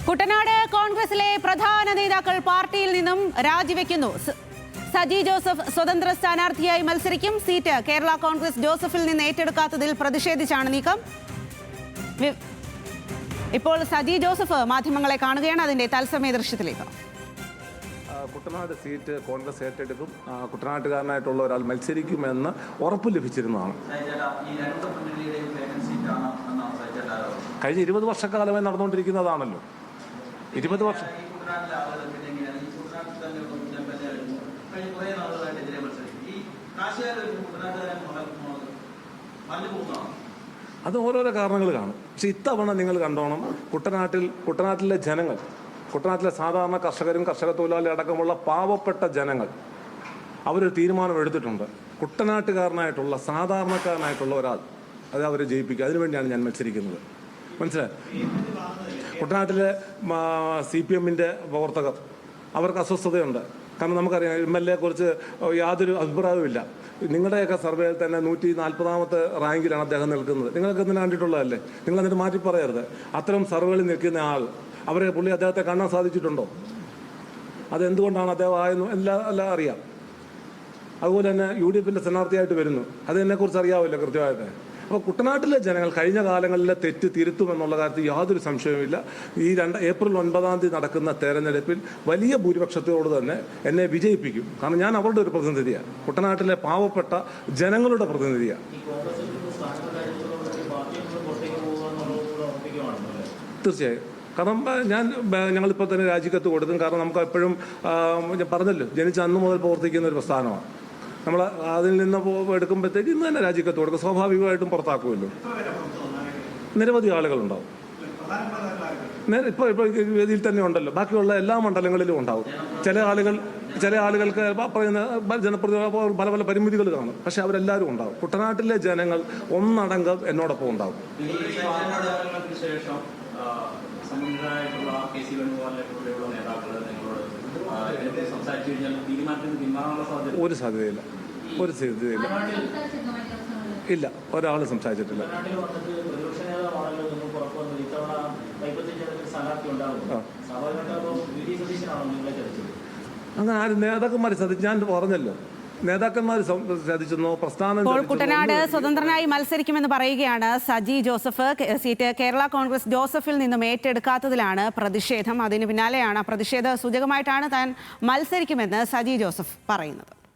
കുട്ടനാട് കോൺഗ്രസിലെ പ്രധാന നേതാക്കൾ പാർട്ടിയിൽ നിന്നും രാജിവെക്കുന്നു. സജി ജോസഫ് സ്വതന്ത്ര സ്ഥാനാർത്ഥിയായി മത്സരിക്കും. സീറ്റ് കേരള കോൺഗ്രസ് ജോസഫിൽ നിന്ന് ഏറ്റെടുക്കാത്തതിൽ പ്രതിഷേധിച്ചാണ് നീക്കം. ഇപ്പോൾ സജി ജോസഫ് മാധ്യമങ്ങളെ കാണുകയാണ്. അതിന്റെ തത്സമയ ദൃശ്യത്തിലേക്ക്. കുട്ടനാട് സീറ്റ് കോൺഗ്രസ് ഏറ്റെടുക്കും. കുട്ടനാട്ടുകാരനായിട്ടുള്ള ഒരാൾ മത്സരിക്കുമെന്ന് ഉറപ്പ് ലഭിച്ചിരുന്നതാണ്. കഴിഞ്ഞ 20 വർഷക്കാലമായി നടന്നുകൊണ്ടിരിക്കുന്നതാണല്ലോ. 20 വർഷം അത് ഓരോരോ കാരണങ്ങൾ കാണും. പക്ഷെ ഇത്തവണ നിങ്ങൾ കണ്ടോണം, കുട്ടനാട്ടിലെ ജനങ്ങൾ, കുട്ടനാട്ടിലെ സാധാരണ കർഷകരും കർഷക തൊഴിലാളി അടക്കമുള്ള പാവപ്പെട്ട ജനങ്ങൾ അവരൊരു തീരുമാനം എടുത്തിട്ടുണ്ട്. കുട്ടനാട്ടുകാരനായിട്ടുള്ള സാധാരണക്കാരനായിട്ടുള്ള ഒരാൾ അത് അവരെ ജയിപ്പിക്കുക. അതിനുവേണ്ടിയാണ് ഞാൻ മത്സരിക്കുന്നത്. മനസ്സിലായി? കുട്ടനാട്ടിലെ CPM-ന്റെ പ്രവർത്തകർ അവർക്ക് അസ്വസ്ഥതയുണ്ട്. കാരണം നമുക്കറിയാം MLA കുറിച്ച് യാതൊരു അഭിപ്രായവുമില്ല. നിങ്ങളുടെയൊക്കെ സർവേയിൽ തന്നെ 140ാമത്തെ റാങ്കിലാണ് അദ്ദേഹം നിൽക്കുന്നത്. നിങ്ങളൊക്കെ ഇന്നലെ കണ്ടിട്ടുള്ളതല്ലേ? നിങ്ങൾ എന്നിട്ട് മാറ്റി പറയരുത്. അത്തരം സർവേകളിൽ നിൽക്കുന്ന ആൾ പുള്ളി അദ്ദേഹത്തെ കാണാൻ സാധിച്ചിട്ടുണ്ടോ? അതെന്തുകൊണ്ടാണ് അദ്ദേഹം ആയെന്ന് എല്ലാം അറിയാം. അതുപോലെ തന്നെ UDF-ന്റെ സ്ഥാനാർത്ഥിയായിട്ട് വരുന്നു. അതെന്നെക്കുറിച്ച് അറിയാമല്ലോ കൃത്യമായിട്ട്. അപ്പോൾ കുട്ടനാട്ടിലെ ജനങ്ങൾ കഴിഞ്ഞ കാലങ്ങളിലെ തെറ്റ് തിരുത്തുമെന്നുള്ള കാര്യത്തിൽ യാതൊരു സംശയവുമില്ല. ഈ ഏപ്രിൽ 9-ാം തീയതി നടക്കുന്ന തെരഞ്ഞെടുപ്പിൽ വലിയ ഭൂരിപക്ഷത്തോട് തന്നെ എന്നെ വിജയിപ്പിക്കും. കാരണം ഞാൻ അവരുടെ ഒരു പ്രതിനിധിയാണ്, കുട്ടനാട്ടിലെ പാവപ്പെട്ട ജനങ്ങളുടെ പ്രതിനിധിയാണ്. തീർച്ചയായും. കാരണം ഞങ്ങളിപ്പോൾ തന്നെ രാജിക്കത്ത് കൊടുക്കും. കാരണം നമുക്ക് എപ്പോഴും ഞാൻ പറഞ്ഞല്ലോ, ജനിച്ച അന്ന് മുതൽ പ്രവർത്തിക്കുന്ന ഒരു പ്രസ്ഥാനമാണ്. നമ്മൾ അതിൽ നിന്ന് എടുക്കുമ്പോഴത്തേക്ക് ഇന്ന് തന്നെ രാജിക്കത്ത് കൊടുക്കും. സ്വാഭാവികമായിട്ടും പുറത്താക്കുമല്ലോ. നിരവധി ആളുകളുണ്ടാവും. ഇപ്പോൾ വേദിയിൽ തന്നെ ഉണ്ടല്ലോ. ബാക്കിയുള്ള എല്ലാ മണ്ഡലങ്ങളിലും ഉണ്ടാവും. ചില ആളുകൾക്ക് പറയുന്ന ജനപ്രതിനിധി പല പരിമിതികൾ കാണും. പക്ഷെ അവരെല്ലാവരും ഉണ്ടാവും. കുട്ടനാട്ടിലെ ജനങ്ങൾ ഒന്നടങ്കം എന്നോടൊപ്പം ഉണ്ടാവും. ഒരു സാധ്യതയില്ല. ഇല്ല, ഒരാളും സംസാരിച്ചിട്ടില്ല. അങ്ങനെ ആരും നേതാക്കന്മാർ ഞാൻ പറഞ്ഞല്ലോ, നേതാക്കന്മാർ ശ്രദ്ധിച്ചെന്നോ പ്രസ്ഥാനം. കുട്ടനാട് സ്വതന്ത്രനായി മത്സരിക്കുമെന്ന് പറയുകയാണ് സജി ജോസഫ്. സീറ്റ് കേരള കോൺഗ്രസ് ജോസഫിൽ നിന്നും ഏറ്റെടുക്കാത്തതിലാണ് പ്രതിഷേധം. അതിന് പിന്നാലെയാണ് പ്രതിഷേധ സൂചകമായിട്ടാണ് താൻ മത്സരിക്കുമെന്ന് സജി ജോസഫ് പറയുന്നത്.